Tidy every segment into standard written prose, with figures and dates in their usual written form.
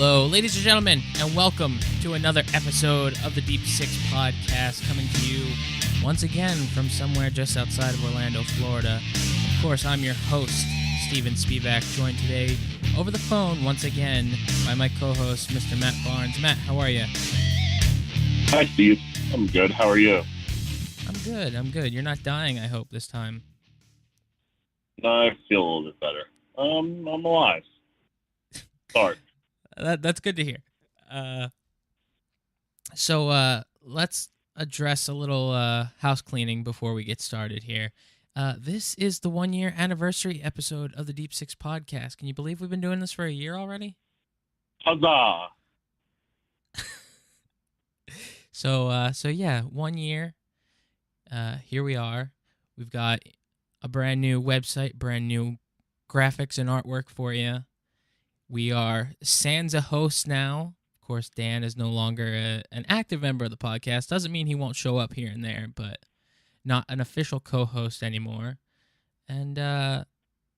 Hello, ladies and gentlemen, and welcome to another episode of the Deep Six Podcast, coming to you once again from somewhere just outside of Orlando, Florida. Of course, I'm your host, Steven Spivak, joined today over the phone once again by my co-host, Mr. Matt Barnes. Matt, how are you? Hi, Steve. I'm good. How are you? I'm good. You're not dying, I hope, this time. I feel a little bit better. I'm alive. Sorry. That's good to hear. So let's address a little house cleaning before we get started here. This is the 1-year anniversary episode of the Deep Six Podcast. Can you believe we've been doing this for a year already? Huzzah! So yeah, 1 year. Here we are. We've got a brand new website, brand new graphics and artwork for you. We are Sansa hosts now. Of course, Dan is no longer an active member of the podcast. Doesn't mean he won't show up here and there, but not an official co-host anymore. And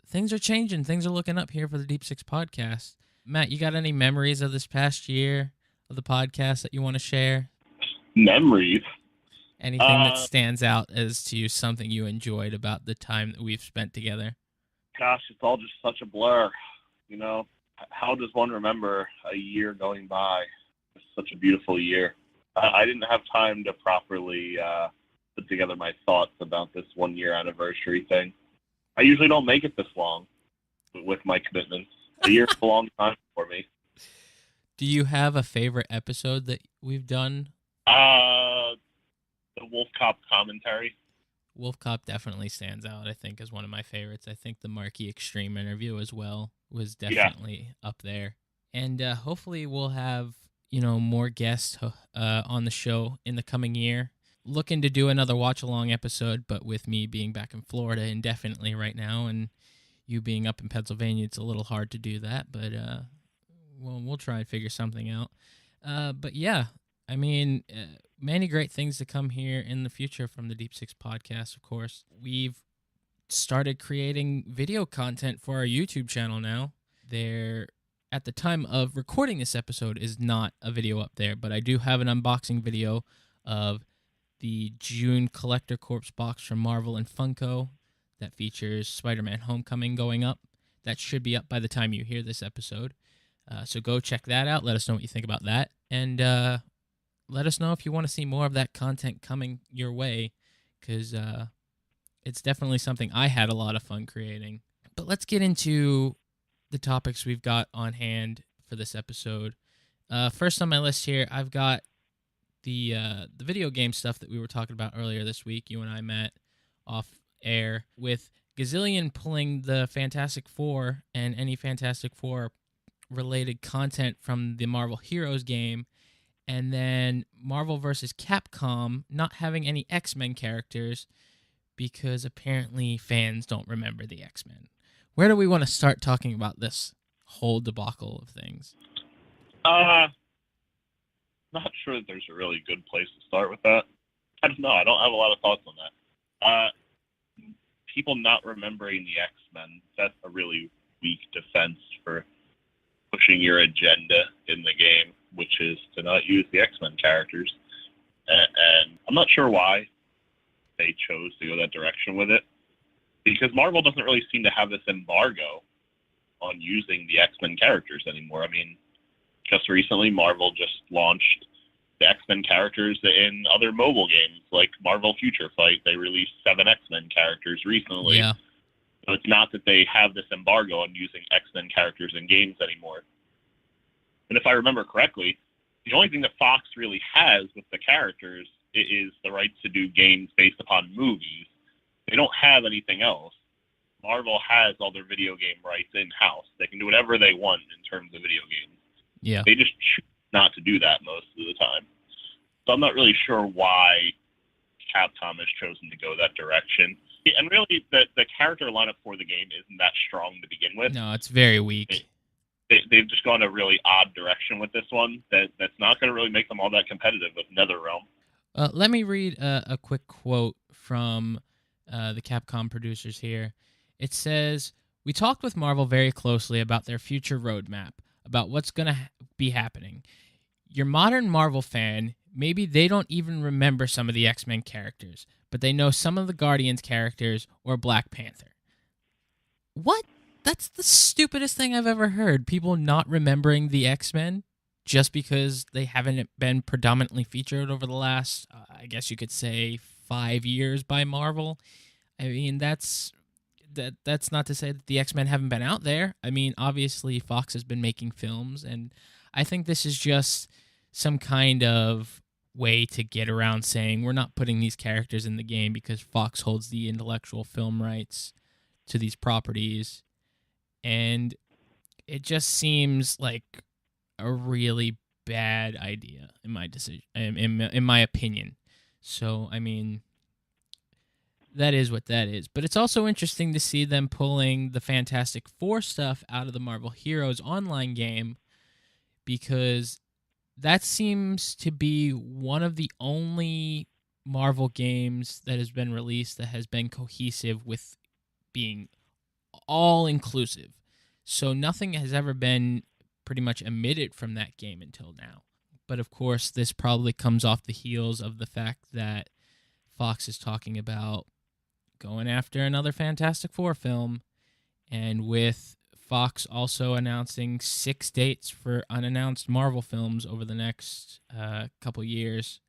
things are changing. Things are looking up here for the Deep Six Podcast. Matt, you got any memories of this past year of the podcast that you want to share? Memories? Anything that stands out as to something you enjoyed about the time that we've spent together? Gosh, it's all just such a blur. You know, how does one remember a year going by? It's such a beautiful year. I didn't have time to properly put together my thoughts about this 1-year anniversary thing. I usually don't make it this long with my commitments. A year's a long time for me. Do you have a favorite episode that we've done? The Wolf Cop commentary. Wolf Cop definitely stands out, I think, as one of my favorites. I think the Marquee Extreme interview as well was definitely up there. And hopefully we'll have, more guests on the show in the coming year. Looking to do another watch-along episode, but with me being back in Florida indefinitely right now and you being up in Pennsylvania, it's a little hard to do that, but we'll try and figure something out. But yeah, I mean, many great things to come here in the future from the Deep Six Podcast, of course. We've started creating video content for our YouTube channel now. There, at the time of recording this episode, is not a video up there, but I do have an unboxing video of the June Collector Corps box from Marvel and Funko that features Spider-Man Homecoming going up. That should be up by the time you hear this episode. So go check that out. Let us know what you think about that. And let us know if you want to see more of that content coming your way, because it's definitely something I had a lot of fun creating. But let's get into the topics we've got on hand for this episode. First on my list here, I've got the video game stuff that we were talking about earlier this week. You and I met off air with Gazillion pulling the Fantastic Four and any Fantastic Four related content from the Marvel Heroes game. And then Marvel vs. Capcom not having any X-Men characters because apparently fans don't remember the X-Men. Where do we want to start talking about this whole debacle of things? Not sure that there's a really good place to start with that. I don't know. I don't have a lot of thoughts on that. People not remembering the X-Men, that's a really weak defense for pushing your agenda in the game, which is to not use the X-Men characters. And I'm not sure why they chose to go that direction with it, because Marvel doesn't really seem to have this embargo on using the X-Men characters anymore. I mean, just recently, Marvel just launched the X-Men characters in other mobile games, like Marvel Future Fight. They released 7 X-Men characters recently. Yeah. So it's not that they have this embargo on using X-Men characters in games anymore. And if I remember correctly, the only thing that Fox really has with the characters is the rights to do games based upon movies. They don't have anything else. Marvel has all their video game rights in-house. They can do whatever they want in terms of video games. Yeah. They just choose not to do that most of the time. So I'm not really sure why Capcom has chosen to go that direction. And really, the character lineup for the game isn't that strong to begin with. No, it's very weak. They've just gone a really odd direction with this one that's not going to really make them all that competitive with NetherRealm. Let me read a quick quote from the Capcom producers here. It says, "We talked with Marvel very closely about their future roadmap. about what's going to be happening. Your modern Marvel fan, maybe they don't even remember some of the X-Men characters, but they know some of the Guardians characters or Black Panther. What? That's the stupidest thing I've ever heard. People not remembering the X-Men just because they haven't been predominantly featured over the last, I guess you could say, 5 years by Marvel. I mean, that's not to say that the X-Men haven't been out there. I mean, obviously Fox has been making films, and I think this is just some kind of way to get around saying we're not putting these characters in the game because Fox holds the intellectual film rights to these properties. And it just seems like a really bad idea in my decision, in my opinion. So, I mean, that is what that is. But it's also interesting to see them pulling the Fantastic Four stuff out of the Marvel Heroes online game, because that seems to be one of the only Marvel games that has been released that has been cohesive with being all-inclusive. So nothing has ever been pretty much omitted from that game until now. But of course, this probably comes off the heels of the fact that Fox is talking about going after another Fantastic Four film, and with Fox also announcing 6 dates for unannounced Marvel films over the next couple years,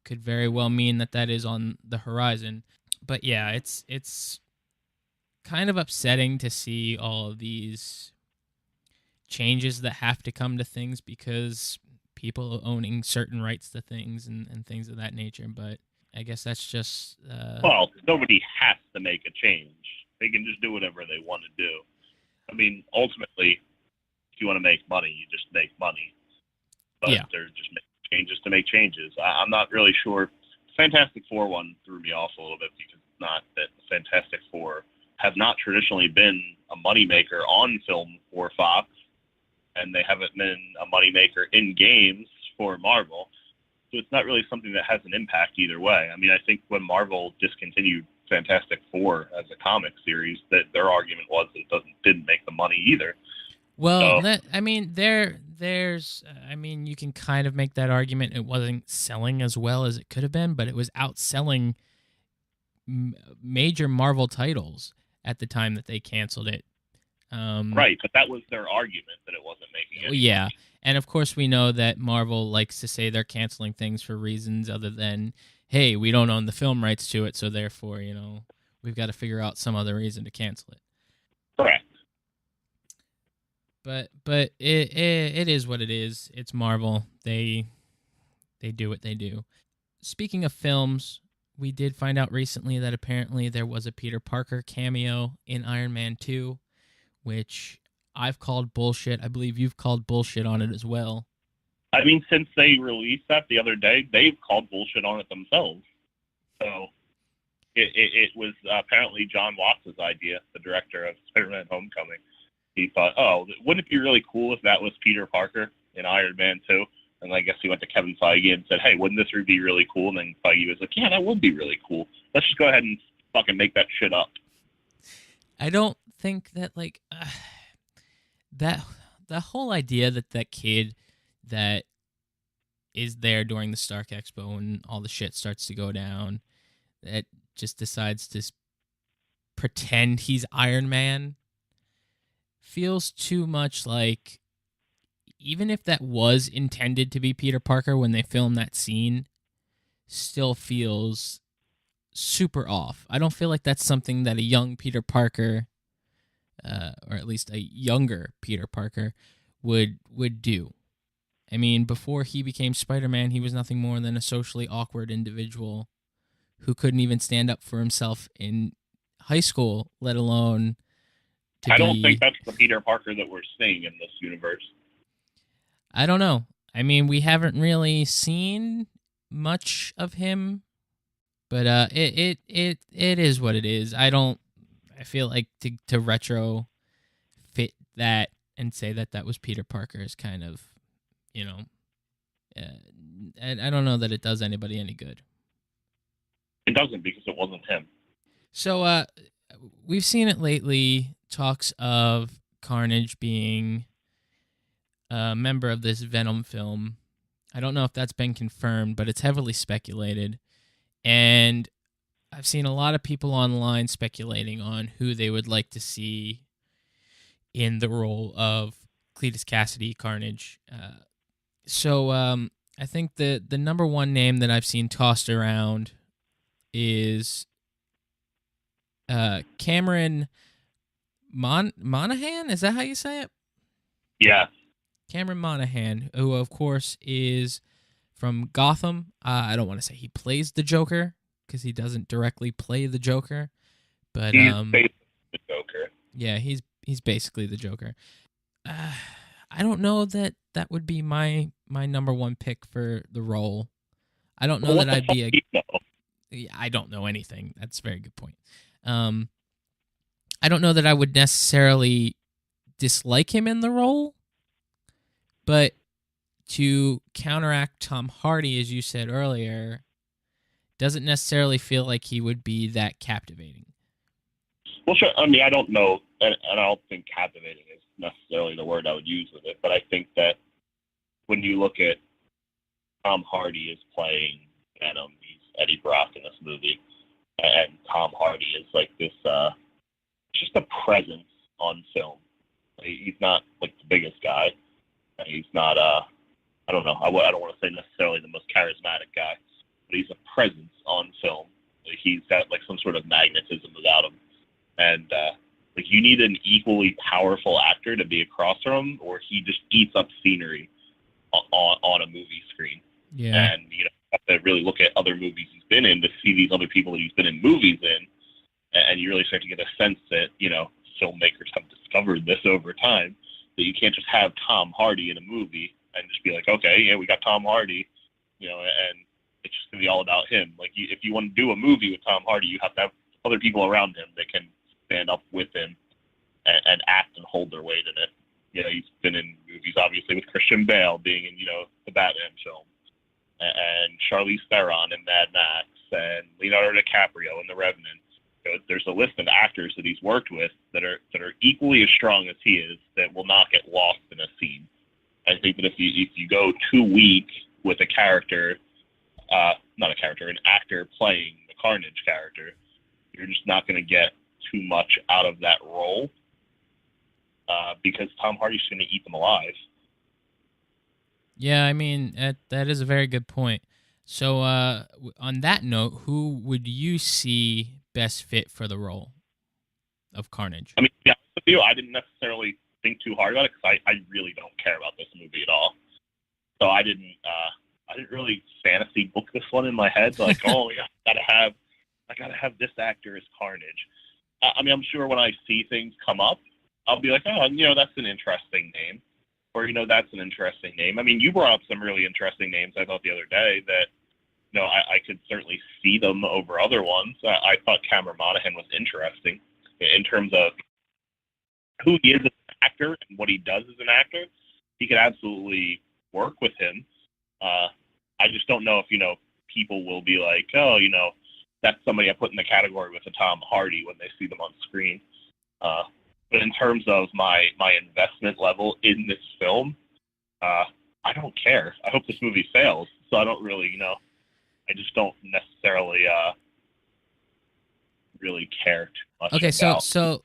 could very well mean that that is on the horizon. But yeah, it's kind of upsetting to see all of these changes that have to come to things because people owning certain rights to things and things of that nature. But I guess that's just... Well, nobody has to make a change. They can just do whatever they want to do. I mean, ultimately, if you want to make money, you just make money. But yeah, they're just making changes to make changes. I'm not really sure. Fantastic Four one threw me off a little bit because it's not that the Fantastic Four have not traditionally been a moneymaker on film for Fox, and they haven't been a moneymaker in games for Marvel. So it's not really something that has an impact either way. I mean, I think when Marvel discontinued Fantastic Four as a comic series, that their argument was that it didn't make the money either. well, so, I mean, there's, I mean, you can kind of make that argument. It wasn't selling as well as it could have been, but it was outselling major Marvel titles at the time that they canceled it. Right, but that was their argument, that it wasn't making it. Yeah, and of course we know that Marvel likes to say they're canceling things for reasons other than, hey, we don't own the film rights to it, so therefore, you know, we've got to figure out some other reason to cancel it. Correct. But it is what it is. It's Marvel. They do what they do. Speaking of films, we did find out recently that apparently there was a Peter Parker cameo in Iron Man 2, which I've called bullshit. I believe you've called bullshit on it as well. I mean, since they released that the other day, they've called bullshit on it themselves. So it was apparently John Watts' idea, the director of Spider-Man Homecoming. He thought, oh, wouldn't it be really cool if that was Peter Parker in Iron Man 2? And I guess he went to Kevin Feige and said, hey, wouldn't this be really cool? And then Feige was like, yeah, that would be really cool. Let's just go ahead and fucking make that shit up. I don't think that, like, that the whole idea that that kid that is there during the Stark Expo and all the shit starts to go down, that just decides to pretend he's Iron Man, feels too much like, even if that was intended to be Peter Parker when they filmed that scene, still feels super off. I don't feel like that's something that a young Peter Parker, or at least a younger Peter Parker, would do. I mean, before he became Spider-Man, he was nothing more than a socially awkward individual who couldn't even stand up for himself in high school, let alone I don't think that's the Peter Parker that we're seeing in this universe. I don't know. I mean, we haven't really seen much of him, but it is what it is. I feel like to retro fit that and say that that was Peter Parker is kind of, you know, I don't know that it does anybody any good. It doesn't, because it wasn't him. So we've seen it lately, talks of Carnage being a member of this Venom film. I don't know if that's been confirmed, but it's heavily speculated. And I've seen a lot of people online speculating on who they would like to see in the role of Cletus Cassidy, Carnage. So I think the number one name that I've seen tossed around is Cameron Monaghan. Is that how you say it? Yeah. Cameron Monaghan, who of course is from Gotham. I don't want to say he plays the Joker because he doesn't directly play the Joker, but He's basically the Joker. Yeah, he's basically the Joker. I don't know that would be my number one pick for the role. I don't know that I'd be I don't know anything. That's a very good point. I don't know that I would necessarily dislike him in the role, but to counteract Tom Hardy, as you said earlier, doesn't necessarily feel like he would be that captivating. Well, sure. I mean, I don't know, and I don't think captivating is necessarily the word I would use with it, but I think that when you look at Tom Hardy is playing Venom, he's Eddie Brock in this movie, and Tom Hardy is like this, just a presence on film. He's not like the biggest guy. He's not, I don't know, I don't want to say necessarily the most charismatic guy, but he's a presence on film. He's got like some sort of magnetism about him. And like you need an equally powerful actor to be across from him, or he just eats up scenery on a movie screen. Yeah. And you know, you have to really look at other movies he's been in to see these other people that he's been in movies in, and you really start to get a sense that, you know, filmmakers have discovered this over time, that you can't just have Tom Hardy in a movie and just be like, okay, yeah, we got Tom Hardy, you know, and it's just gonna be all about him. Like if you want to do a movie with Tom Hardy, you have to have other people around him that can stand up with him and act and hold their weight in it. You know, he's been in movies, obviously, with Christian Bale being in, you know, the Batman film, and Charlize Theron in Mad Max, and Leonardo DiCaprio in The Revenant. You know, there's a list of actors that he's worked with that are equally as strong as he is, that will not get lost in a scene. I think that if you go too weak with a character, not a character, an actor playing the Carnage character, you're just not going to get too much out of that role, because Tom Hardy's going to eat them alive. Yeah, I mean, that is a very good point. So on that note, who would you see best fit for the role of Carnage? I mean, to be honest with you, I didn't necessarily think too hard about it because I really don't care about this movie at all. So I didn't really fantasy book this one in my head. Like, oh yeah, I gotta have this actor as Carnage. I mean, I'm sure when I see things come up, I'll be like, oh, you know, that's an interesting name, or you know, that's an interesting name. I mean, you brought up some really interesting names, I thought, the other day that, you know, I could certainly see them over other ones. I thought Cameron Monaghan was interesting in terms of who he is as an actor and what he does as an actor. He could absolutely work with him. I just don't know if, you know, people will be like, oh, you know, that's somebody I put in the category with a Tom Hardy when they see them on screen. But in terms of my investment level in this film, I don't care. I hope this movie fails, so I don't really, you know, I just don't necessarily really care too much. Okay, so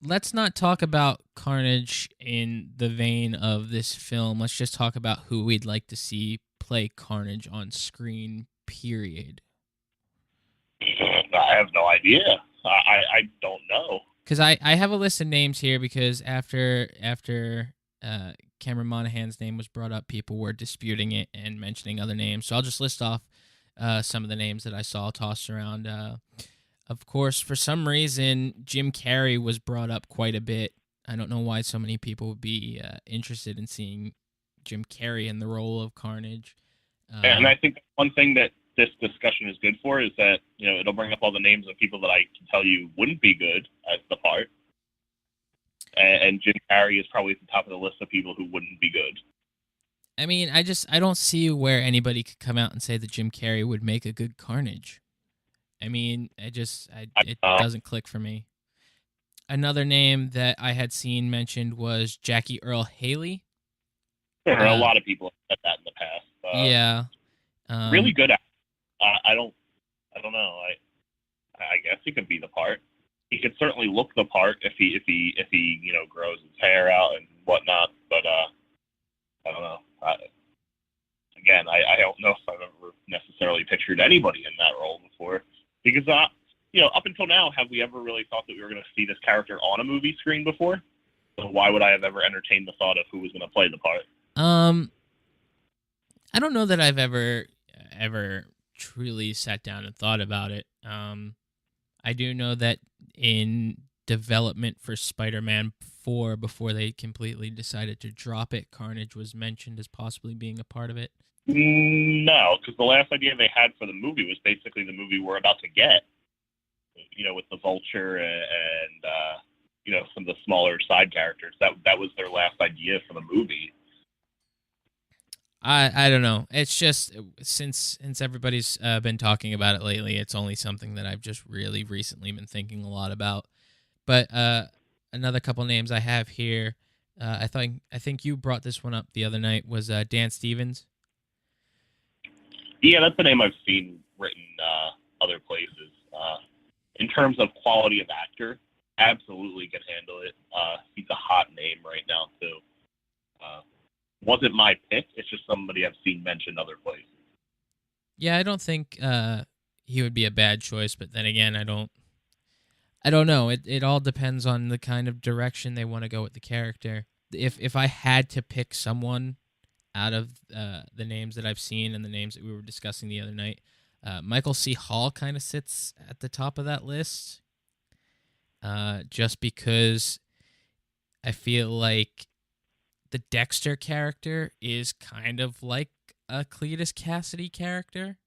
let's not talk about Carnage in the vein of this film. Let's just talk about who we'd like to see play Carnage on screen, period. I have no idea. I don't know. Because I have a list of names here, because after Cameron Monaghan's name was brought up, people were disputing it and mentioning other names. So I'll just list off some of the names that I saw tossed around. Of course, for some reason, Jim Carrey was brought up quite a bit. I don't know why so many people would be interested in seeing Jim Carrey in the role of Carnage. And I think one thing that this discussion is good for is that, you know, it'll bring up all the names of people that I can tell you wouldn't be good as the part. And Jim Carrey is probably at the top of the list of people who wouldn't be good. I mean, I don't see where anybody could come out and say that Jim Carrey would make a good Carnage. I mean, it doesn't click for me. Another name that I had seen mentioned was Jackie Earle Haley. Or a lot of people have said that in the past. Yeah. Really good actor. I don't know. I guess he could be the part. He could certainly look the part if he grows his hair out and whatnot. But I don't know. Again, I don't know if I've ever necessarily pictured anybody in that role before, because up until now, have we ever really thought that we were going to see this character on a movie screen before? So why would I have ever entertained the thought of who was going to play the part? I don't know that I've ever truly sat down and thought about it. I do know that in development for Spider-Man 4, before they completely decided to drop it, Carnage was mentioned as possibly being a part of it. No, because the last idea they had for the movie was basically the movie we're about to get. With the Vulture and some of the smaller side characters. That was their last idea for the movie. I don't know. It's just since everybody's been talking about it lately, it's only something that I've just really recently been thinking a lot about. But another couple names I have here, I think you brought this one up the other night, was Dan Stevens. Yeah, that's the name I've seen written other places. In terms of quality of actor, absolutely can handle it. He's a hot name right now too. Wasn't my pick. It's just somebody I've seen mentioned other places. Yeah, I don't think he would be a bad choice, but then again, I don't know. It all depends on the kind of direction they want to go with the character. If I had to pick someone out of the names that I've seen and the names that we were discussing the other night, Michael C. Hall kind of sits at the top of that list, just because I feel like the Dexter character is kind of like a Cletus Cassidy character.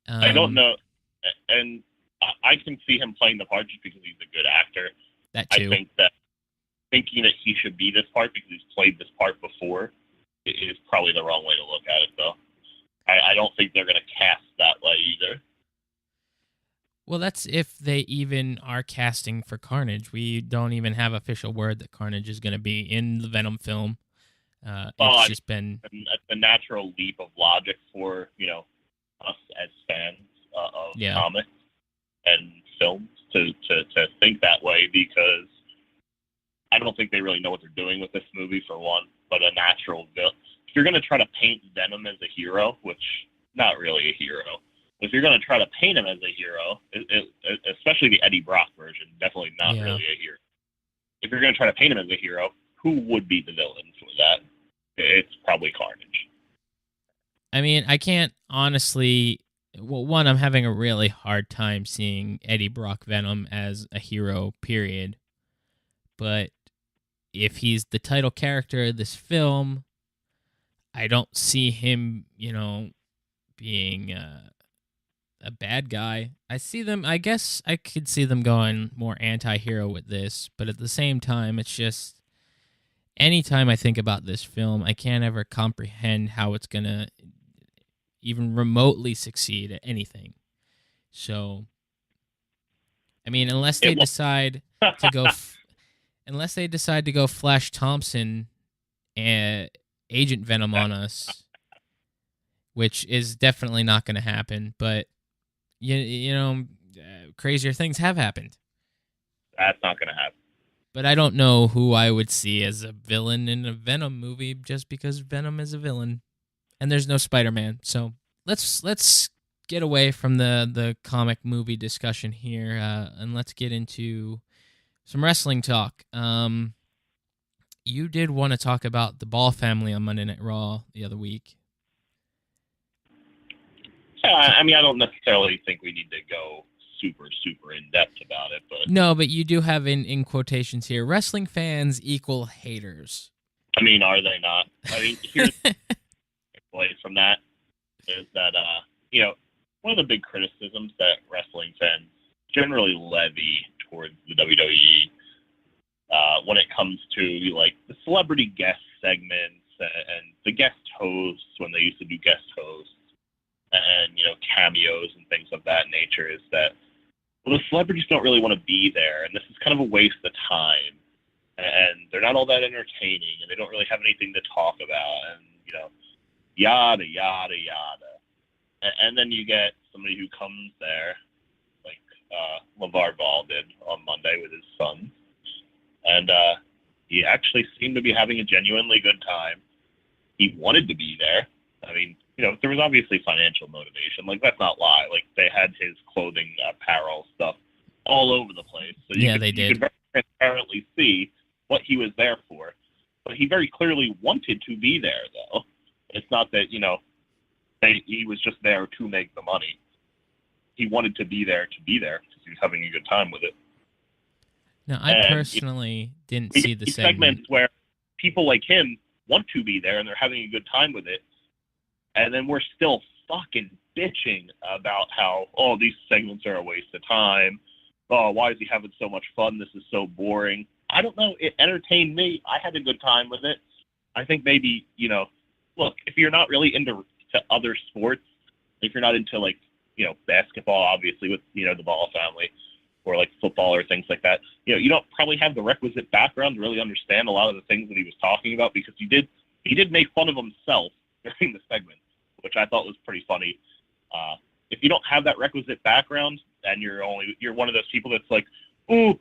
I don't know, and I can see him playing the part just because he's a good actor. That too. I think that thinking that he should be this part because he's played this part before is probably the wrong way to look at it, though. I don't think they're going to cast that way either. Well, that's if they even are casting for Carnage. We don't even have official word that Carnage is going to be in the Venom film. It's just been a natural leap of logic for us as fans of comics and films to think that way, because I don't think they really know what they're doing with this movie, for one. But a natural villain. If you're going to try to paint Venom as a hero, which not really a hero. If you're going to try to paint him as a hero, especially the Eddie Brock version, definitely not really a hero. If you're going to try to paint him as a hero, who would be the villain for that? It's probably Carnage. I mean, I can't honestly... Well, one, I'm having a really hard time seeing Eddie Brock Venom as a hero, period. But if he's the title character of this film, I don't see him, being a bad guy. I guess I could see them going more anti-hero with this, but at the same time, it's just, anytime I think about this film, I can't ever comprehend how it's going to even remotely succeed at anything. So, I mean, unless they decide to go Flash Thompson and Agent Venom on us, which is definitely not going to happen, but crazier things have happened. That's not going to happen. But I don't know who I would see as a villain in a Venom movie, just because Venom is a villain, and there's no Spider-Man. So let's get away from the comic movie discussion here, and let's get into some wrestling talk. You did want to talk about the Ball family on Monday Night Raw the other week. Yeah, I mean, I don't necessarily think we need to go super, super in-depth about it, but... No, but you do have in quotations here, wrestling fans equal haters. I mean, are they not? I mean, here's away from that is that, one of the big criticisms that wrestling fans generally levy towards the WWE when it comes to, the celebrity guest segments and the guest hosts when they used to do guest hosts and, cameos and things of that nature, is that, well, the celebrities don't really want to be there, and this is kind of a waste of time. and they're not all that entertaining, and they don't really have anything to talk about, and yada yada yada. And then you get somebody who comes there, like LeVar Ball did on Monday with his son, and he actually seemed to be having a genuinely good time. He wanted to be there. I mean, there was obviously financial motivation. Like, let's not lie. Like, they had his clothing, apparel stuff all over the place. So they did. You could very transparently see what he was there for. But he very clearly wanted to be there, though. It's not that, he was just there to make the money. He wanted to be there because he was having a good time with it. No, I personally didn't see the segments where people like him want to be there and they're having a good time with it, and then we're still fucking bitching about how, oh, these segments are a waste of time. Oh, why is he having so much fun? This is so boring. I don't know. It entertained me. I had a good time with it. I think maybe, look, if you're not really into other sports, if you're not into, like, basketball, obviously, with, the Ball family, or like football or things like that, you don't probably have the requisite background to really understand a lot of the things that he was talking about, because he did make fun of himself during the segment, which I thought was pretty funny. If you don't have that requisite background and you're one of those people that's like, oh,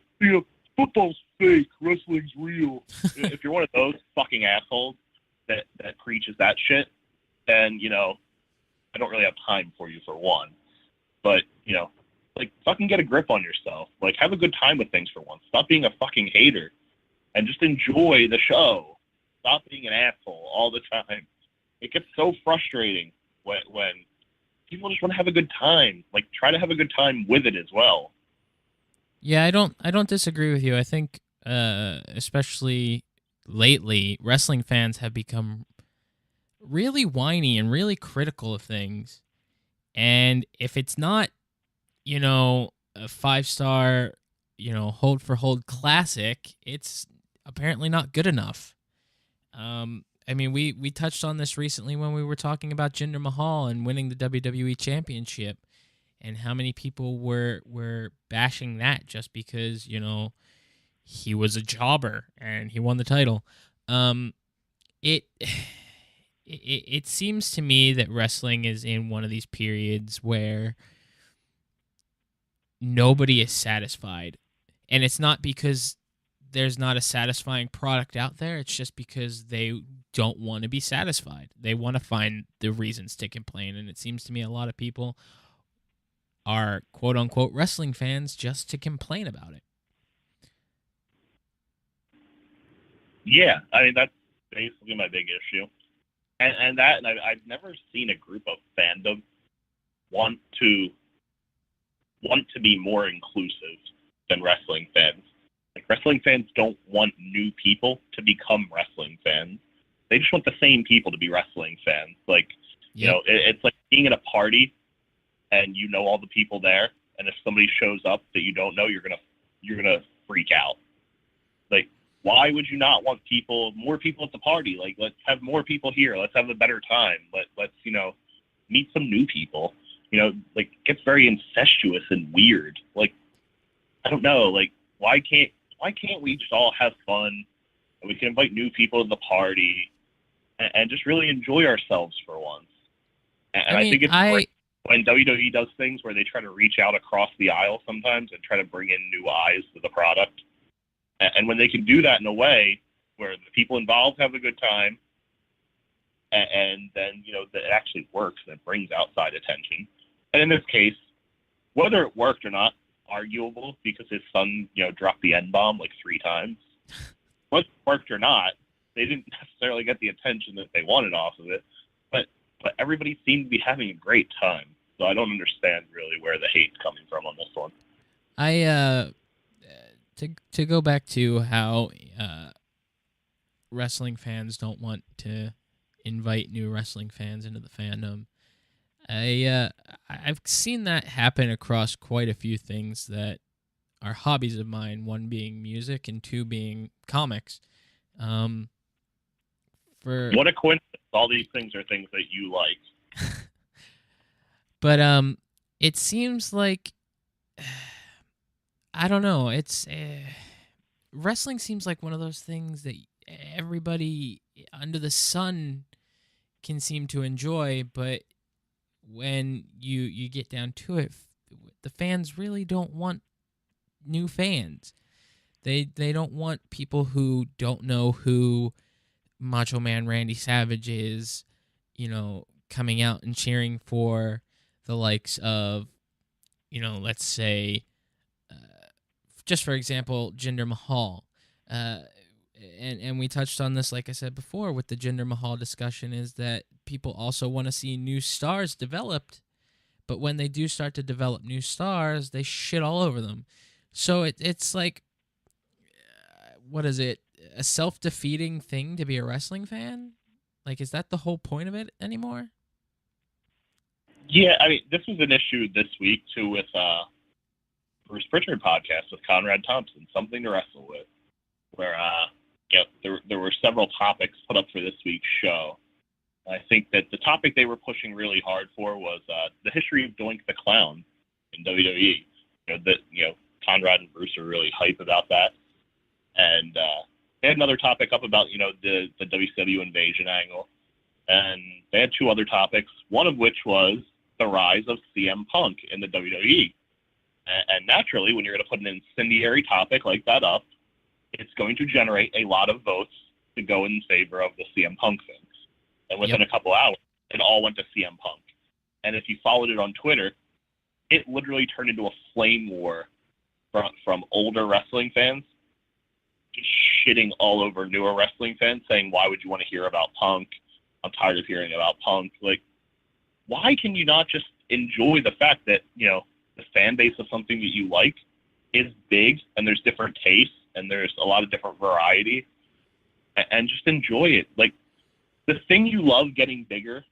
football's fake, wrestling's real. If you're one of those fucking assholes that preaches that shit, then, I don't really have time for you, for one. But, like, fucking get a grip on yourself. Like, have a good time with things for once. Stop being a fucking hater and just enjoy the show. Stop being an asshole all the time. It gets so frustrating when people just want to have a good time. Like, try to have a good time with it as well. Yeah, I don't disagree with you. I think, especially lately, wrestling fans have become really whiny and really critical of things. And if it's not, a 5-star, hold for hold classic, it's apparently not good enough. I mean, we touched on this recently when we were talking about Jinder Mahal and winning the WWE Championship, and how many people were bashing that just because, he was a jobber and he won the title. It seems to me that wrestling is in one of these periods where nobody is satisfied. And it's not because there's not a satisfying product out there. It's just because they don't want to be satisfied. They want to find the reasons to complain. And it seems to me a lot of people are quote-unquote wrestling fans just to complain about it. Yeah, I mean, that's basically my big issue. And I've never seen a group of fandom want to be more inclusive than wrestling fans. Like, wrestling fans don't want new people to become wrestling fans. They just want the same people to be wrestling fans. Like, yep. It's like being at a party and all the people there, and if somebody shows up that you don't know, you're gonna freak out. Like, why would you not want more people at the party? Like, let's have more people here. Let's have a better time. Let's meet some new people. Like, it gets very incestuous and weird. Like, I don't know. Like, why can't we just all have fun, and we can invite new people to the party and just really enjoy ourselves for once? And I think it's great when WWE does things where they try to reach out across the aisle sometimes and try to bring in new eyes to the product. And when they can do that in a way where the people involved have a good time, and then, that it actually works and it brings outside attention. And in this case, whether it worked or not, arguable, because his son, dropped the N-bomb like 3 times. Whether it worked or not, they didn't necessarily get the attention that they wanted off of it. But everybody seemed to be having a great time. So I don't understand really where the hate's coming from on this one. To go back to how wrestling fans don't want to invite new wrestling fans into the fandom, I've seen that happen across quite a few things that are hobbies of mine, one being music and 2 being comics. What a coincidence. All these things are things that you like. But it seems like, I don't know, it's wrestling seems like one of those things that everybody under the sun can seem to enjoy, but when you get down to it, the fans really don't want new fans. They don't want people who don't know who Macho Man Randy Savage is, coming out and cheering for the likes of, let's say, just for example, Jinder Mahal. And we touched on this, like I said before, with the Jinder Mahal discussion, is that people also want to see new stars developed, but when they do start to develop new stars, they shit all over them. So it's like, what is it, a self-defeating thing to be a wrestling fan? Like, is that the whole point of it anymore? Yeah, I mean, this was an issue this week, too, with Bruce Pritchard podcast with Conrad Thompson, Something to Wrestle With, where there were several topics put up for this week's show. I think that the topic they were pushing really hard for was the history of Doink the Clown in WWE. Conrad and Bruce are really hype about that. And they had another topic up about, the WCW invasion angle. And they had two other topics, one of which was the rise of CM Punk in the WWE. And naturally, when you're going to put an incendiary topic like that up, it's going to generate a lot of votes to go in favor of the CM Punk things. And within a couple hours, it all went to CM Punk. And if you followed it on Twitter, it literally turned into a flame war from older wrestling fans just shitting all over newer wrestling fans, saying, why would you want to hear about Punk? I'm tired of hearing about Punk. Like, why can you not just enjoy the fact that, the fan base of something that you like is big, and there's different tastes, and there's a lot of different variety, and just enjoy it. Like, the thing you love getting bigger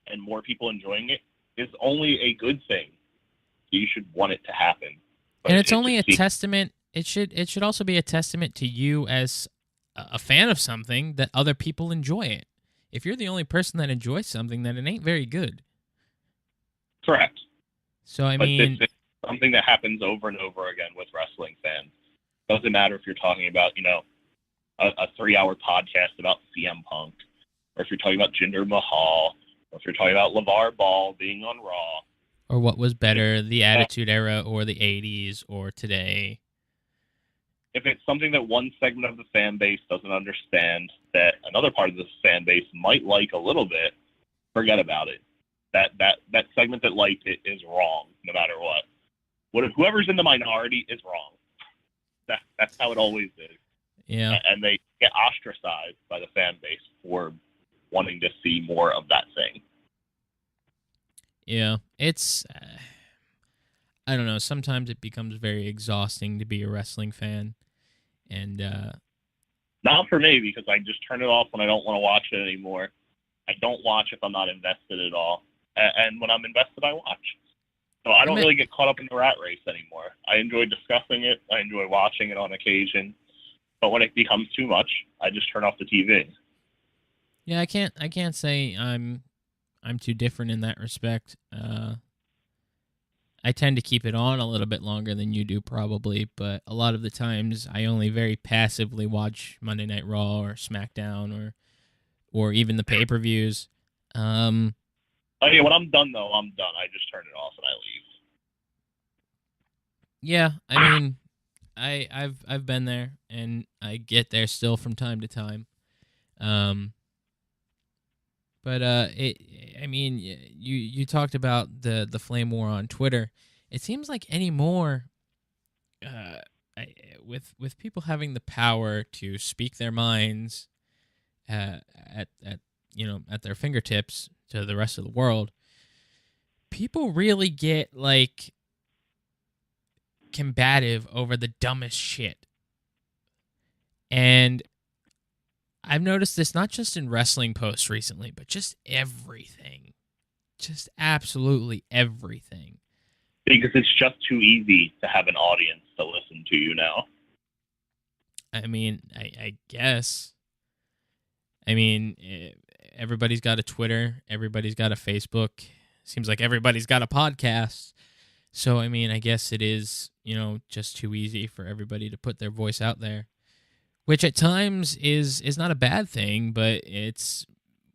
and more people enjoying it is only a good thing. You should want it to happen. But and it's only a testament. It should also be a testament to you as a fan of something that other people enjoy it. If you're the only person that enjoys something, then it ain't very good. Correct. So, I mean, it's something that happens over and over again with wrestling fans. Doesn't matter if you're talking about, a 3-hour podcast about CM Punk, or if you're talking about Jinder Mahal, or if you're talking about LeVar Ball being on Raw. Or what was better, the Attitude Era or the 80s or today. If it's something that one segment of the fan base doesn't understand that another part of the fan base might like a little bit, forget about it. That segment that liked it is wrong, no matter what. Whoever's in the minority is wrong. That's how it always is. Yeah. And they get ostracized by the fan base for wanting to see more of that thing. Yeah, it's, I don't know, sometimes it becomes very exhausting to be a wrestling fan. And not for me, because I just turn it off when I don't want to watch it anymore. I don't watch if I'm not invested at all. And when I'm invested, I watch. So I don't really get caught up in the rat race anymore. I enjoy discussing it. I enjoy watching it on occasion. But when it becomes too much, I just turn off the TV. Yeah, I can't say I'm too different in that respect. I tend to keep it on a little bit longer than you do, probably, but a lot of the times I only very passively watch Monday Night Raw or SmackDown or even the pay-per-views. Oh yeah, when I'm done though, I'm done. I just turn it off and I leave. Yeah, I mean, I've been there, and I get there still from time to time. But I mean, you talked about the flame war on Twitter. It seems like anymore, with people having the power to speak their minds, at their fingertips to the rest of the world, people really get like combative over the dumbest shit. And I've noticed this not just in wrestling posts recently, but just everything. Just absolutely everything. Because it's just too easy to have an audience to listen to you now. I mean, I guess. I mean, everybody's got a Twitter. Everybody's got a Facebook. Seems like everybody's got a podcast. So, I mean, I guess it is, just too easy for everybody to put their voice out there, which at times is not a bad thing, but it's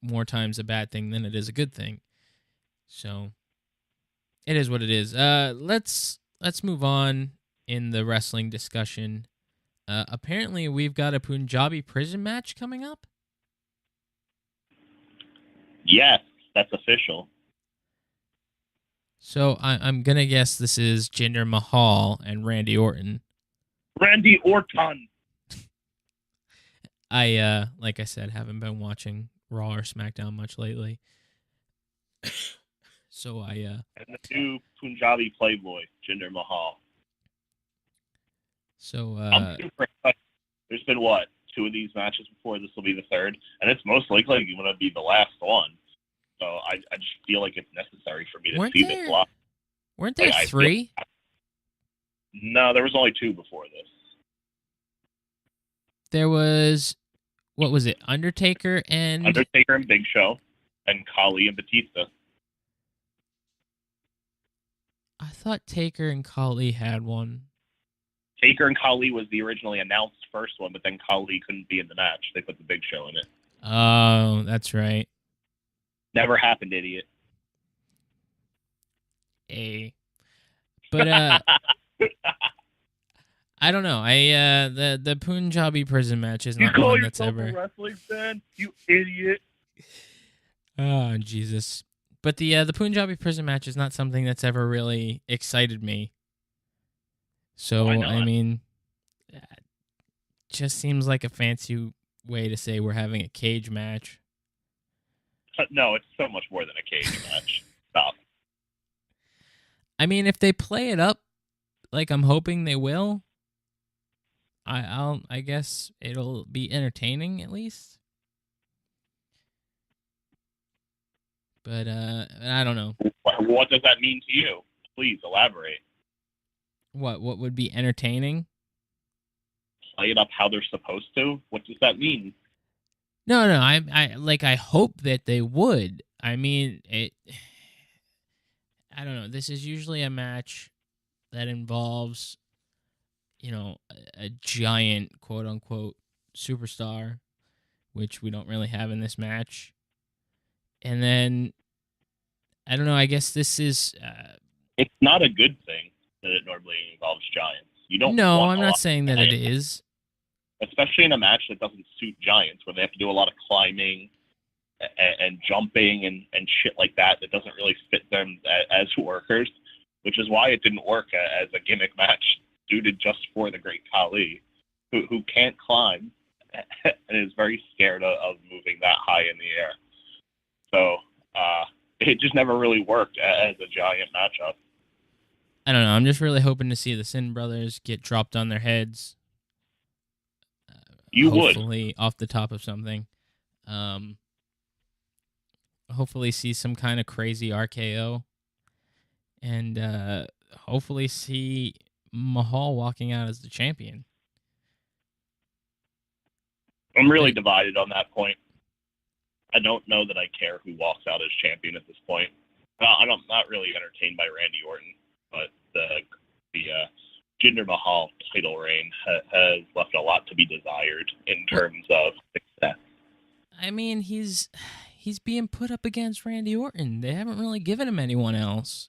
more times a bad thing than it is a good thing. So, it is what it is. Let's move on in the wrestling discussion. Apparently, we've got a Punjabi prison match coming up. Yes, that's official. So I'm gonna guess this is Jinder Mahal and Randy Orton. Randy Orton. Like I said, haven't been watching Raw or SmackDown much lately. So and the new Punjabi Playboy, Jinder Mahal. So I'm super excited. There's been what, 2 of these matches before? This will be the 3rd, and it's most likely going to be the last one. So I just feel like it's necessary for me to see this live. Weren't there 3? No, there was only 2 before this. There was, what was it? Undertaker and Big Show, and Khali and Batista. I thought Taker and Khali had one. Taker and Khali was the originally announced first one, but then Khali couldn't be in the match. They put the Big Show in it. Oh, that's right. Never happened, idiot. But I don't know. The Punjabi prison match is not one that's ever. You call yourself a wrestling fan, you idiot. Oh, Jesus. But the Punjabi prison match is not something that's ever really excited me. So, I mean, it just seems like a fancy way to say we're having a cage match. No, it's so much more than a cage match. Stop. I mean, if they play it up like I'm hoping they will, I guess it'll be entertaining at least. But I don't know. What does that mean to you? Please elaborate. What would be entertaining? Play it up how they're supposed to? What does that mean? No, I hope that they would. I mean, I don't know. This is usually a match that involves, a giant quote unquote superstar, which we don't really have in this match. And then, I don't know. I guess this is. It's not a good thing that it normally involves giants. You don't. No, I'm not saying that it is. Especially in a match that doesn't suit giants, where they have to do a lot of climbing and jumping and shit like that doesn't really fit them as workers, which is why it didn't work as a gimmick match suited just for the Great Khali, who can't climb and is very scared of moving that high in the air. So it just never really worked as a giant matchup. I don't know. I'm just really hoping to see the Sin Brothers get dropped on their heads. Hopefully off the top of something. Hopefully see some kind of crazy RKO. And hopefully see Mahal walking out as the champion. I'm really divided on that point. I don't know that I care who walks out as champion at this point. I'm not really entertained by Randy Orton, but the Jinder Mahal title reign has left a lot to be desired in terms of success. I mean, he's being put up against Randy Orton. They haven't really given him anyone else.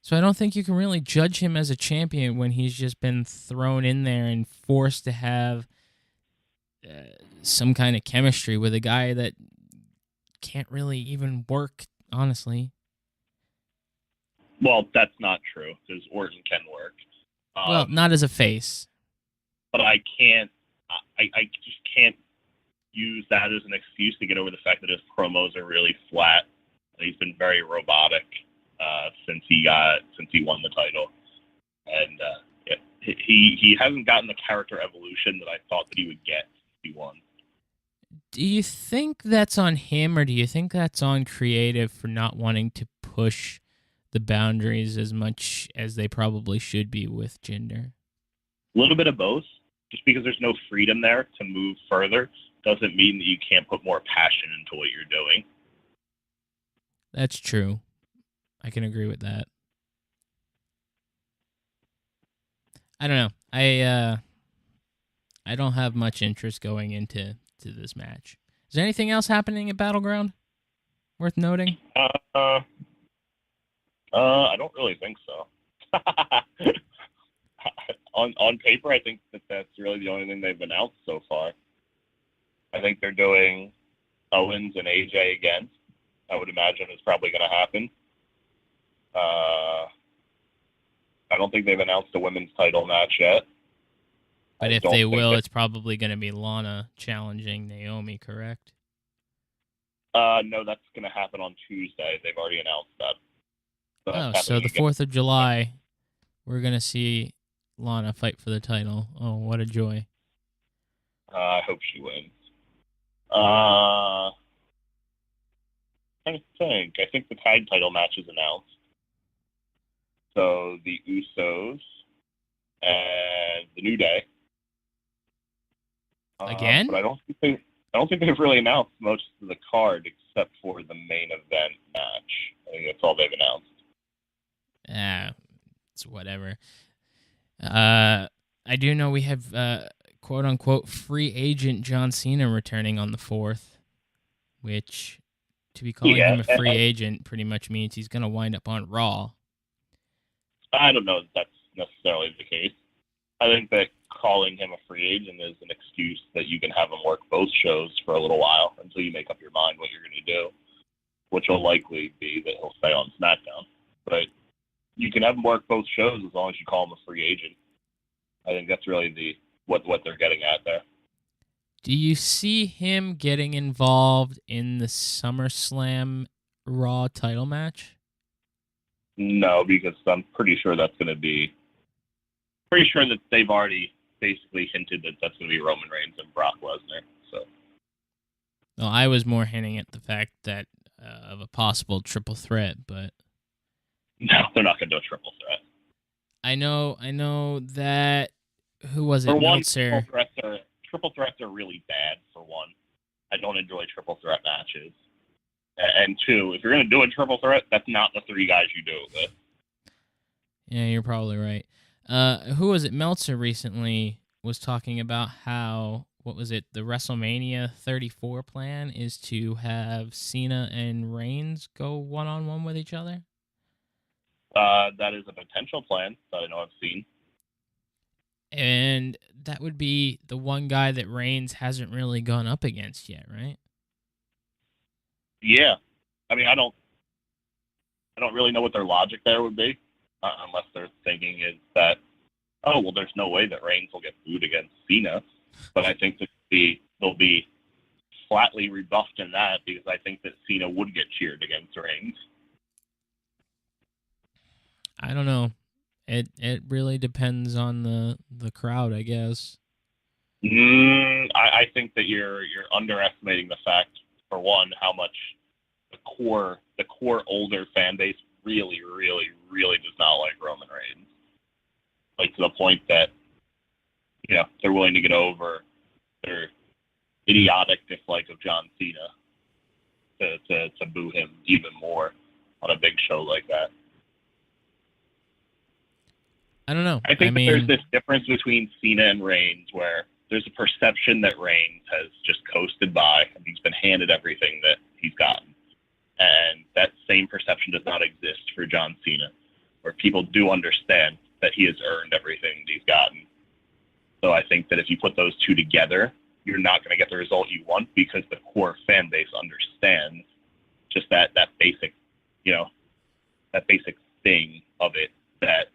So I don't think you can really judge him as a champion when he's just been thrown in there and forced to have some kind of chemistry with a guy that can't really even work, honestly. Well, that's not true, because Orton can work. Well, not as a face. But I just can't use that as an excuse to get over the fact that his promos are really flat. He's been very robotic since he won the title, and he hasn't gotten the character evolution that I thought that he would get since he won. Do you think that's on him, or do you think that's on creative for not wanting to push the boundaries as much as they probably should be with Jinder? A little bit of both. Just because there's no freedom there to move further doesn't mean that you can't put more passion into what you're doing. That's true. I can agree with that. I don't know. I don't have much interest going into this match. Is there anything else happening at Battleground worth noting? I don't really think so. on paper, I think that's really the only thing they've announced so far. I think they're doing Owens and AJ again. I would imagine is probably going to happen. I don't think they've announced a women's title match yet. But if they will, it's probably going to be Lana challenging Naomi, correct? No, that's going to happen on Tuesday. They've already announced that. So the 4th of July, we're going to see Lana fight for the title. Oh, what a joy. I hope she wins. I think the tag title match is announced. So the Usos and the New Day. Again? But I don't think they've really announced most of the card except for the main event match. I think that's all they've announced. It's whatever. I do know we have quote unquote free agent John Cena returning on the 4th, which to be calling him a free agent pretty much means he's going to wind up on Raw. I don't know if that's necessarily the case. I think that calling him a free agent is an excuse that you can have him work both shows for a little while until you make up your mind what you're going to do, which will likely be that he'll stay on SmackDown. But you can have him work both shows as long as you call him a free agent. I think that's really what they're getting at there. Do you see him getting involved in the SummerSlam Raw title match? No, because I'm pretty sure that's going to be... Pretty sure that they've already basically hinted that that's going to be Roman Reigns and Brock Lesnar. So, well, I was more hinting at the fact that of a possible triple threat, but no, they're not going to do a triple threat. I know that. Who was it? For one, Meltzer. triple threats are really bad. For one, I don't enjoy triple threat matches. And two, if you're going to do a triple threat, that's not the 3 guys you do it with. Yeah, you're probably right. Who was it? Meltzer recently was talking about how, what was it? The WrestleMania 34 plan is to have Cena and Reigns go one-on-one with each other. That is a potential plan that I know I've seen. And that would be the one guy that Reigns hasn't really gone up against yet, right? Yeah. I mean, I don't really know what their logic there would be. Unless they're thinking is that, oh, well, there's no way that Reigns will get booed against Cena. But I think that they'll be flatly rebuffed in that because I think that Cena would get cheered against Reigns. I don't know. It really depends on the crowd, I guess. I think that you're underestimating the fact, for one, how much the core older fan base really, really, really does not like Roman Reigns. Like, to the point that, they're willing to get over their idiotic dislike of John Cena to boo him even more on a big show like that. I don't know. I think that there's this difference between Cena and Reigns where there's a perception that Reigns has just coasted by and he's been handed everything that he's gotten. And that same perception does not exist for John Cena, where people do understand that he has earned everything that he's gotten. So I think that if you put those two together, you're not going to get the result you want because the core fan base understands just that basic, that basic thing of it that,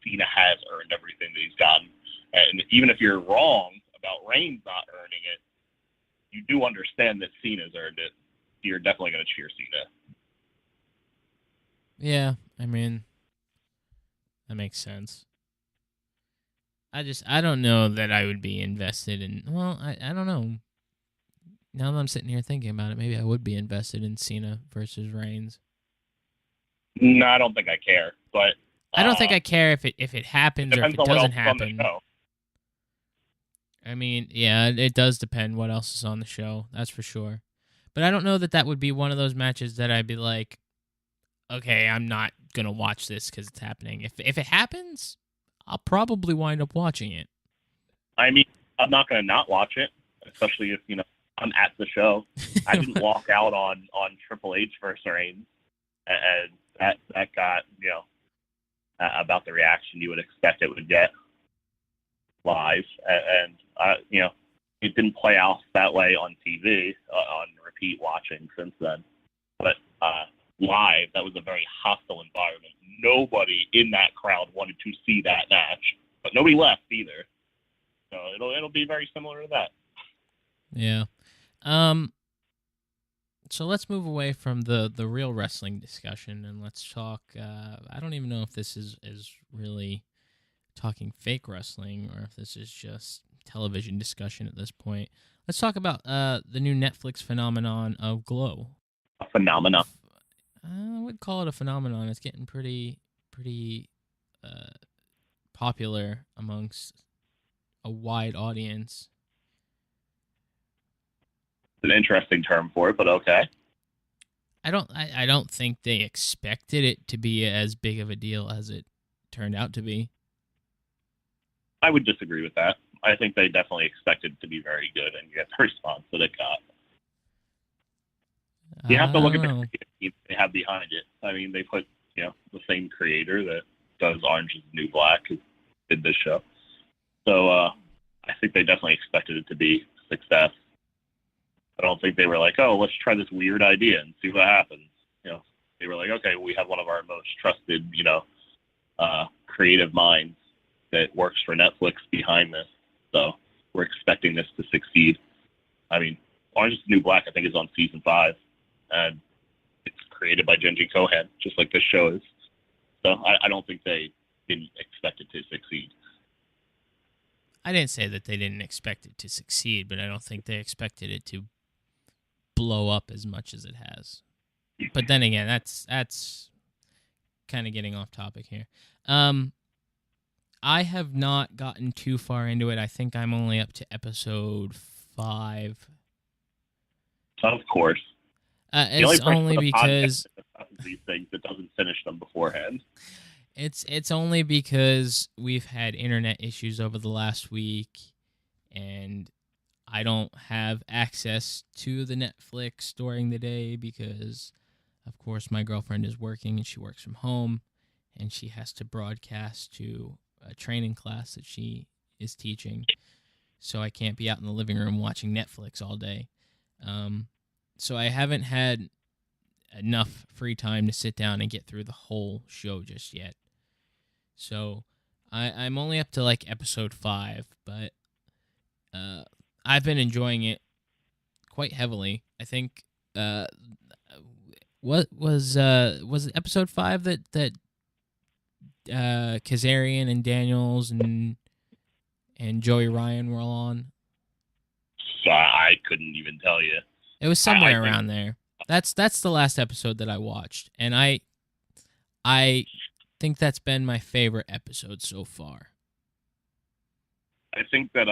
Cena has earned everything that he's gotten. And even if you're wrong about Reigns not earning it, you do understand that Cena's earned it. You're definitely going to cheer Cena. Yeah, I mean, that makes sense. I don't know that I would be invested in, well, I don't know. Now that I'm sitting here thinking about it, maybe I would be invested in Cena versus Reigns. No, I don't think I care, but I don't think I care if it happens or if it doesn't happen. I mean, yeah, it does depend what else is on the show. That's for sure. But I don't know that would be one of those matches that I'd be like, okay, I'm not going to watch this because it's happening. If it happens, I'll probably wind up watching it. I mean, I'm not going to not watch it, especially if, I'm at the show. I didn't walk out on Triple H versus Reigns, and that got, about the reaction you would expect it would get live. And it didn't play out that way on TV, on repeat watching since then. But live, that was a very hostile environment. Nobody in that crowd wanted to see that match, but nobody left either. So it'll be very similar to that. Yeah. So let's move away from the real wrestling discussion and let's talk. I don't even know if this is really talking fake wrestling or if this is just television discussion at this point. Let's talk about the new Netflix phenomenon of Glow. A phenomenon. I would call it a phenomenon. It's getting pretty popular amongst a wide audience. An interesting term for it, but okay. I don't think they expected it to be as big of a deal as it turned out to be. I would disagree with that. I think they definitely expected it to be very good and get the response that it got. You have to look at the team they have behind it. I mean, they put the same creator that does Orange Is the New Black who did this show. So I think they definitely expected it to be a success. I don't think they were like, oh, let's try this weird idea and see what happens. They were like, okay, we have one of our most trusted, creative minds that works for Netflix behind this. So we're expecting this to succeed. I mean, Orange Is the New Black, I think, is on season 5. And it's created by Genji Kohan, just like this show is. So I don't think they didn't expect it to succeed. I didn't say that they didn't expect it to succeed, but I don't think they expected it to blow up as much as it has. But then again, that's kind of getting off topic here. I have not gotten too far into it. I think I'm only up to episode 5. Of course. It's only because these things that doesn't finish them beforehand. It's only because we've had internet issues over the last week, and I don't have access to the Netflix during the day because, of course, my girlfriend is working and she works from home, and she has to broadcast to a training class that she is teaching. So I can't be out in the living room watching Netflix all day. So I haven't had enough free time to sit down and get through the whole show just yet. So I'm only up to like episode 5, but I've been enjoying it quite heavily. I think what was it episode 5 that Kazarian and Daniels and Joey Ryan were all on? So I couldn't even tell you. It was somewhere around there. That's the last episode that I watched, and I think that's been my favorite episode so far. I think that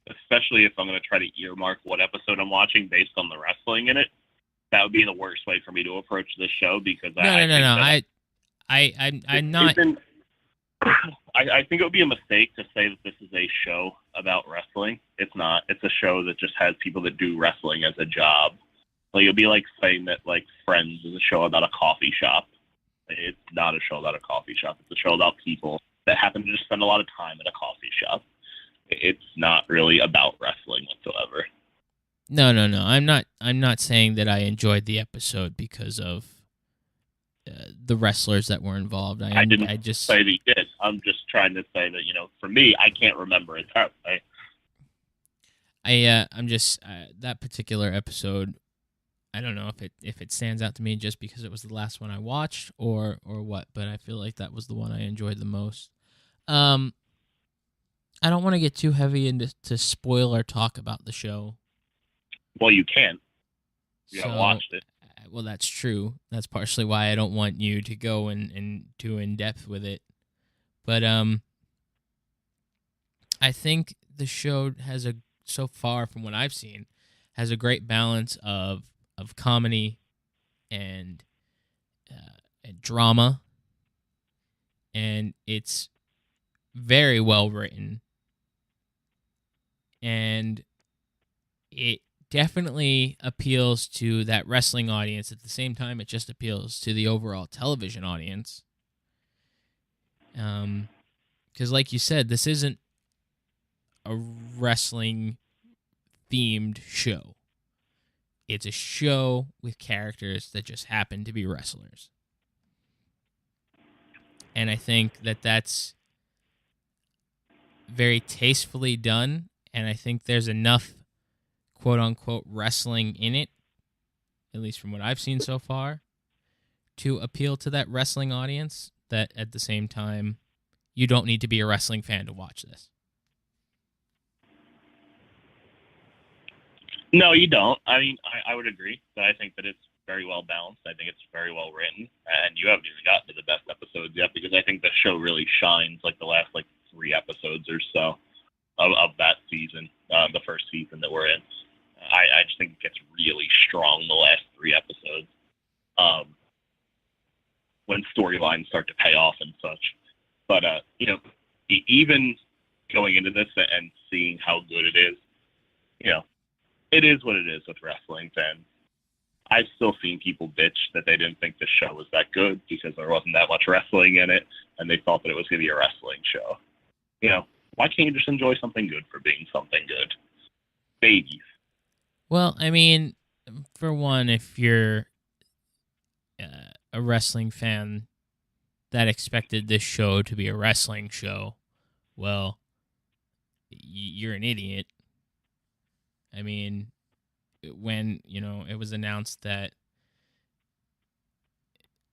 especially if I'm going to try to earmark what episode I'm watching based on the wrestling in it, that would be the worst way for me to approach this show because I'm not. I think it would be a mistake to say that this is a show about wrestling. It's not. It's a show that just has people that do wrestling as a job. Like, it'd be like saying that like Friends is a show about a coffee shop. It's not a show about a coffee shop. It's a show about people that happen to just spend a lot of time at a coffee shop. It's not really about wrestling whatsoever. No. I'm not saying that I enjoyed the episode because of the wrestlers that were involved. I didn't say that you did. I'm just trying to say that, for me, I can't remember it that way. I'm just that particular episode. I don't know if it stands out to me just because it was the last one I watched or what, but I feel like that was the one I enjoyed the most. I don't want to get too heavy into spoiler talk about the show. Well, you can't. You haven't watched it. Well, that's true. That's partially why I don't want you to go and too in depth with it. But I think the show has so far from what I've seen, has a great balance of comedy and drama, and it's very well written, and it definitely appeals to that wrestling audience. At the same time, it just appeals to the overall television audience. Because like you said, this isn't a wrestling themed show. It's a show with characters that just happen to be wrestlers. And I think that that's very tastefully done, and I think there's enough quote-unquote wrestling in it, at least from what I've seen so far, to appeal to that wrestling audience, that at the same time, you don't need to be a wrestling fan to watch this. No, you don't. I mean, I would agree that I think that it's very well balanced. I think it's very well written, and you haven't even gotten to the best episodes yet, because I think the show really shines like the last 3 episodes or so of that season, the first season that we're in. I just think it gets really strong the last 3 episodes, when storylines start to pay off and such. But even going into this and seeing how good it is, it is what it is with wrestling fans. I've still seen people bitch that they didn't think the show was that good because there wasn't that much wrestling in it, and they thought that it was going to be a wrestling show. Why can't you just enjoy something good for being something good? Babies. Well, I mean, for one, if you're a wrestling fan that expected this show to be a wrestling show, well, you're an idiot. I mean, when, it was announced that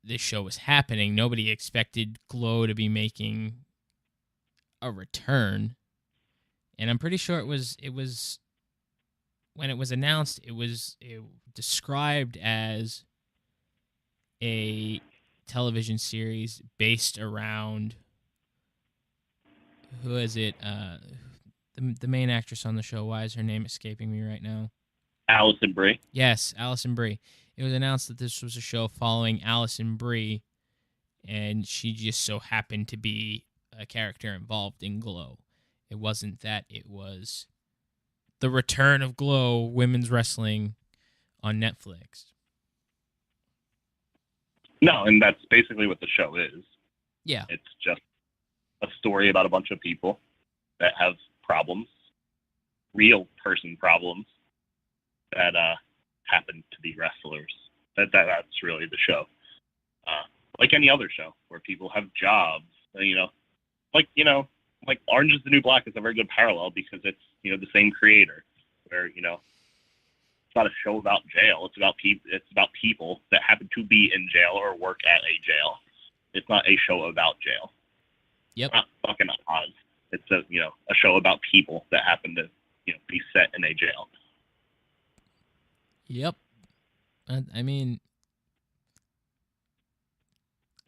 this show was happening, nobody expected Glow to be making a return. And I'm pretty sure it was when it was announced, it was described as a television series based around, who is it? The main actress on the show. Why is her name escaping me right now? Alison Brie. Yes, Alison Brie. It was announced that this was a show following Alison Brie, and she just so happened to be a character involved in Glow. It wasn't that it was the return of Glow women's wrestling on Netflix. No, and that's basically what the show is. Yeah. It's just a story about a bunch of people that have problems, real person problems, that happen to be wrestlers. That's really the show. Like any other show where people have jobs, like Orange is the New Black is a very good parallel because it's, the same creator, where, it's not a show about jail. It's about people that happen to be in jail or work at a jail. It's not a show about jail. Yep. It's not fucking Oz. It's a show about people that happen to, be set in a jail. Yep. I mean,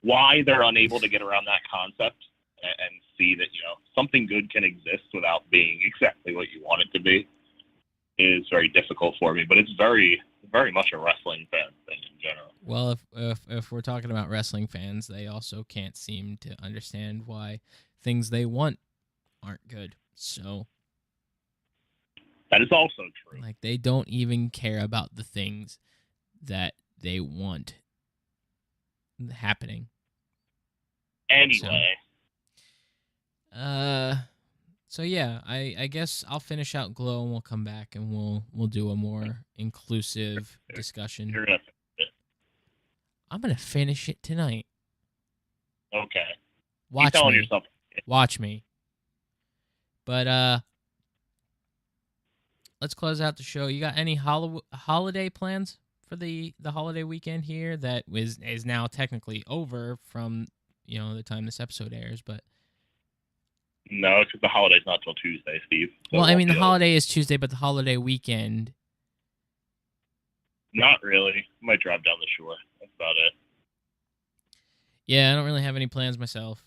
why they're unable to get around that concept and see that, something good can exist without being exactly what you want it to be is very difficult for me. But it's very, very much a wrestling fan thing in general. Well, if we're talking about wrestling fans, they also can't seem to understand why things they want aren't good. So that is also true. Like, they don't even care about the things that they want happening. Anyway. So yeah, I guess I'll finish out Glow and we'll come back and we'll do a more inclusive discussion. You're gonna finish it. I'm gonna finish it tonight. Okay. Watch telling me. yourself. Watch me. But let's close out the show. You got any holiday plans for the holiday weekend here that is now technically over from the time this episode airs, but no, because the holiday's not till Tuesday, Steve. So well, I mean, the holiday is Tuesday, but the holiday weekend. Not really. Might drive down the shore. That's about it. Yeah, I don't really have any plans myself.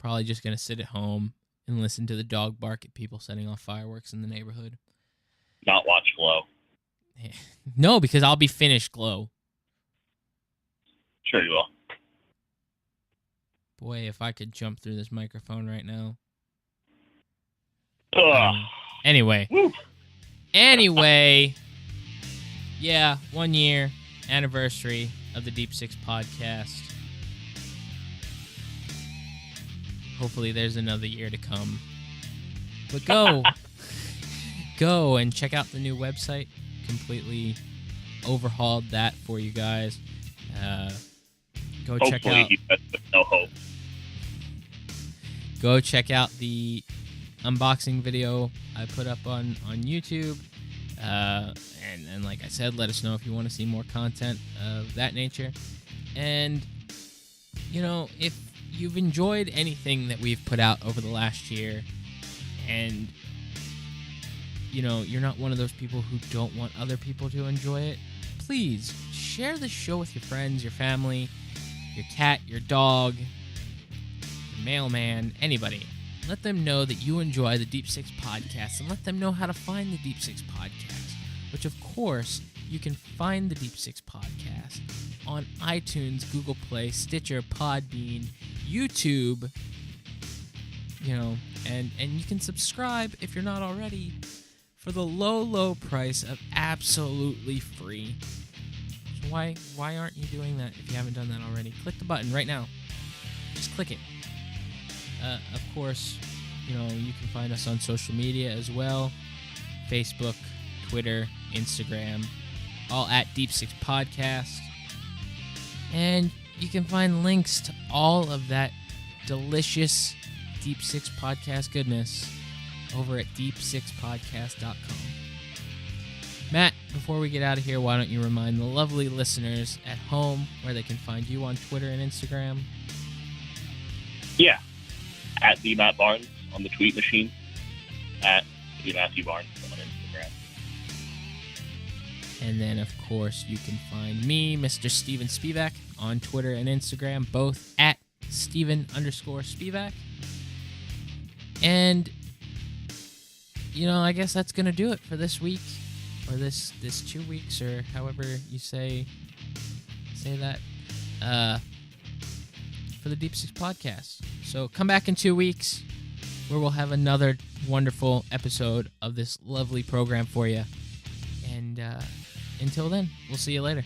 Probably just gonna sit at home and listen to the dog bark at people setting off fireworks in the neighborhood. Not watch Glow. No, because I'll be finished Glow. Sure you will. Boy, if I could jump through this microphone right now. Anyway. Woo. Yeah, 1 year anniversary of the Deep Six podcast. Hopefully there's another year to come. But go and check out the new website. Completely overhauled that for you guys. Hopefully check out. No hope. Go check out the unboxing video I put up on YouTube. And like I said, let us know if you want to see more content of that nature. And, if you've enjoyed anything that we've put out over the last year, and, you're not one of those people who don't want other people to enjoy it, please share the show with your friends, your family, your cat, your dog, your mailman, anybody. Let them know that you enjoy the Deep Six podcast, and let them know how to find the Deep Six podcast, which, of course, you can find the Deep Six podcast on iTunes, Google Play, Stitcher, Podbean, YouTube, and you can subscribe if you're not already for the low, low price of absolutely free. So why aren't you doing that if you haven't done that already? Click the button right now. Just click it. Of course, you can find us on social media as well. Facebook, Twitter, Instagram, all at Deep Six Podcast. And you can find links to all of that delicious Deep Six Podcast goodness over at deep6podcast.com. Matt, before we get out of here, why don't you remind the lovely listeners at home where they can find you on Twitter and Instagram? Yeah. At the Matt Barnes on the tweet machine. At the Matthew Barnes on Instagram. And then, of course, you can find me, Mr. Steven Spivak, on Twitter and Instagram, both at Steven_Spivak. And, I guess that's going to do it for this week, or this 2 weeks, or however you say that, for the Deep Six podcast. So come back in 2 weeks, where we'll have another wonderful episode of this lovely program for you. And until then, we'll see you later.